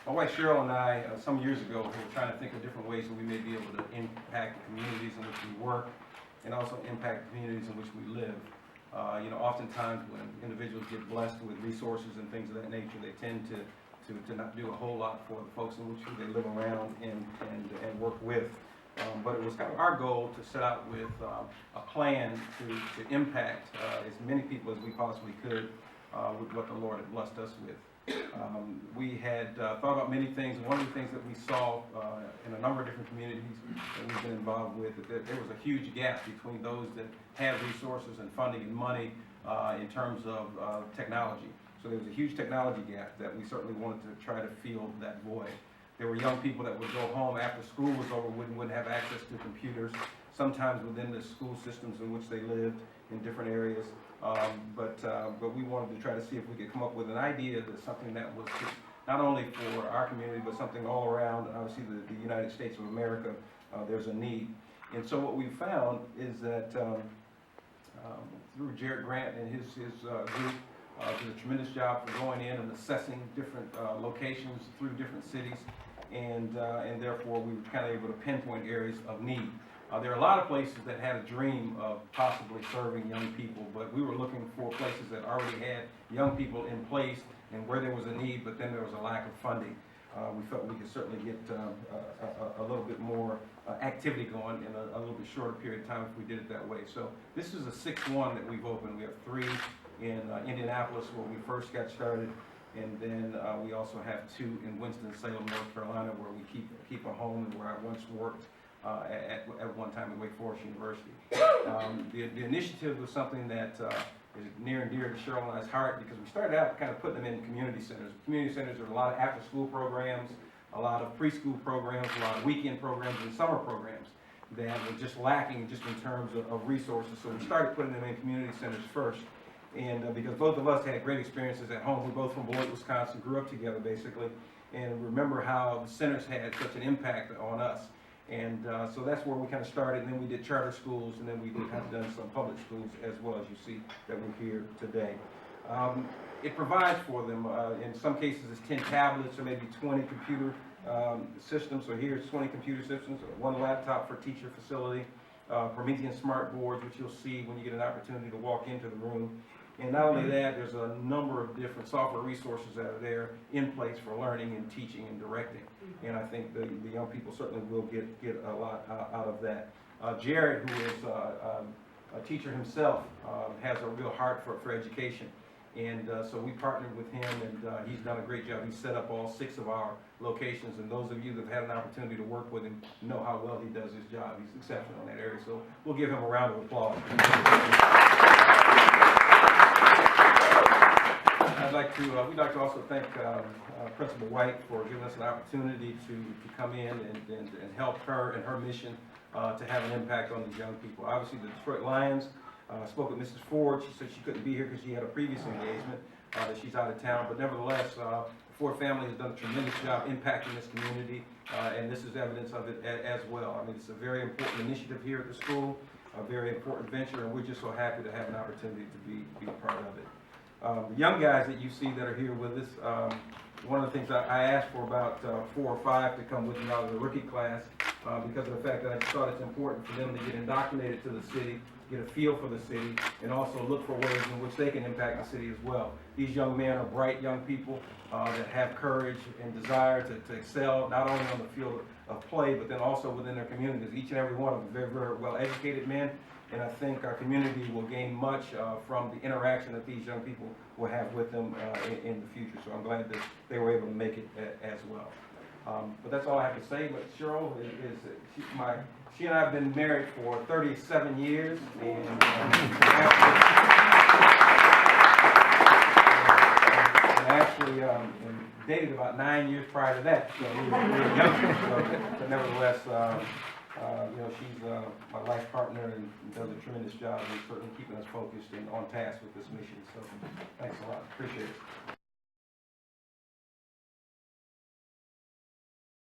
My wife Cheryl and I, some years ago, we were trying to think of different ways that we may be able to impact the communities in which we work and also impact the communities in which we live. Oftentimes when individuals get blessed with resources and things of that nature, they tend to not do a whole lot for the folks in which they live around and work with. But it was kind of our goal to set out with a plan to impact as many people as we possibly could with what the Lord had blessed us with. We had thought about many things. One of the things that we saw in a number of different communities that we've been involved with, that there was a huge gap between those that have resources and funding and money in terms of technology. So there was a huge technology gap that we certainly wanted to try to fill that void. There were young people that would go home after school was over, wouldn't have access to computers, sometimes within the school systems in which they lived in different areas. But we wanted to try to see if we could come up with an idea that's something that was just not only for our community, but something all around, obviously, the United States of America. There's a need. And so what we found is that through Jared Grant and his group, did a tremendous job for going in and assessing different locations through different cities, and therefore we were kind of able to pinpoint areas of need. There are a lot of places that had a dream of possibly serving young people, but we were looking for places that already had young people in place and where there was a need, but then there was a lack of funding. We felt we could certainly get a little bit more activity going in a little bit shorter period of time if we did it that way. So this is the sixth one that we've opened. We have 3 in Indianapolis where we first got started, and then we also have 2 in Winston-Salem, North Carolina, where we keep a home, where I once worked at one time at Wake Forest University. The initiative was something that is near and dear to Cheryl and I's heart, because we started out kind of putting them in community centers. Community centers are a lot of after-school programs, a lot of preschool programs, a lot of weekend programs, and summer programs that were just lacking just in terms of resources. So we started putting them in community centers first. And because both of us had great experiences at home, we're both from Beloit, Wisconsin, grew up together basically, and remember how the centers had such an impact on us. And so that's where we kind of started, and then we did charter schools, and then we have done some public schools as well, as you see that we're here today. It provides for them, in some cases it's 10 tablets or maybe 20 computer systems. So here's 20 computer systems, 1 laptop for teacher facility, Promethean smart boards, which you'll see when you get an opportunity to walk into the room. And not only that, there's a number of different software resources that are there in place for learning and teaching and directing. And I think the young people certainly will get a lot out of that. Jared, who is a teacher himself, has a real heart for education. And so we partnered with him, and he's done a great job. He's set up all 6 of our locations, and those of you that have had an opportunity to work with him know how well he does his job. He's exceptional in that area, so we'll give him a round of applause. We'd like to also thank Principal White for giving us an opportunity to come in and help her in her mission to have an impact on these young people. Obviously, the Detroit Lions, spoke with Mrs. Ford. She said she couldn't be here because she had a previous engagement, that she's out of town, but nevertheless, the Ford family has done a tremendous job impacting this community, and this is evidence of it as well. I mean, it's a very important initiative here at the school, a very important venture, and we're just so happy to have an opportunity to be a part of it. The young guys that you see that are here with us, one of the things I asked for about 4 or 5 to come with me out of the rookie class, because of the fact that I just thought it's important for them to get indoctrinated to the city, get a feel for the city, and also look for ways in which they can impact the city as well. These young men are bright young people that have courage and desire to excel, not only on the field of play, but then also within their communities. Each and every one of them very, very well educated men, and I think our community will gain much from the interaction that these young people will have with them in the future. So I'm glad that they were able to make it as well. But that's all I have to say. But Cheryl she and I have been married for 37 years, and actually dated about 9 years prior to that. So we were young, but nevertheless, she's my life partner and does a tremendous job in certainly keeping us focused and on task with this mission. So thanks a lot. Appreciate it.